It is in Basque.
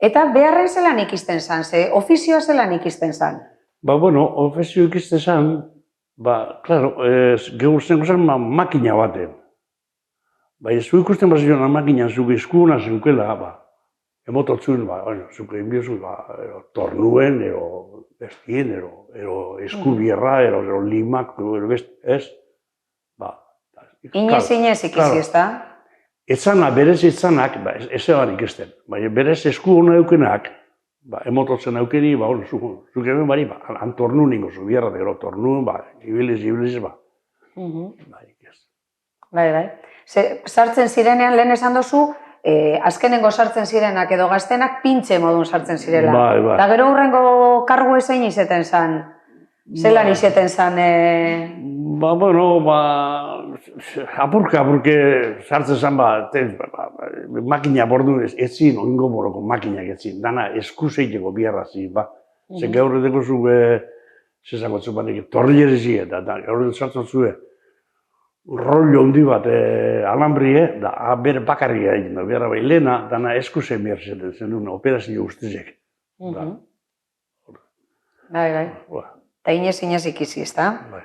Eta beharren zelan ikisten zan, ofizioa zelan ikisten zan? Ofizio ikisten zan, klaro, gehur zengo zan makina baten. Zu ikusten bat zion makina zuk eskuna zeukela, emototzuen, zuk egin biozu, tornuen, bestien, eskubierra, limak, ez? Inez ikizi, ez da? Etzana, berez etzanak, ez eban ikusten. Berez esku hona eukenak, emototzen eukeni, zuk egin bari, antornu ningo zu bierra, tornuen, ibiliz, Bai. Sartzen zirenean, lehen esan dozu, azkenengo sartzen zirenak edo gaztenak pintxe modun sartzen zirela. Eta gero hurrengo kargu ezein izeten zan? Zelan izeten zan? Apurke sartzen zan, makina bordu etzin, oingo boroko makinak etzin, dana eskuzeiteko bierra zin, Zer gaur edeko zu, zezakotzu torrillerizia, eta gaur edo sartzen zuen, rollo handi bat alambrie, da bere bakarria egin da, behar bai lehena, dana eskuzen behar zeten zen, operazio guztizek. Bai. Eta inez ikizi, ez da? Bai.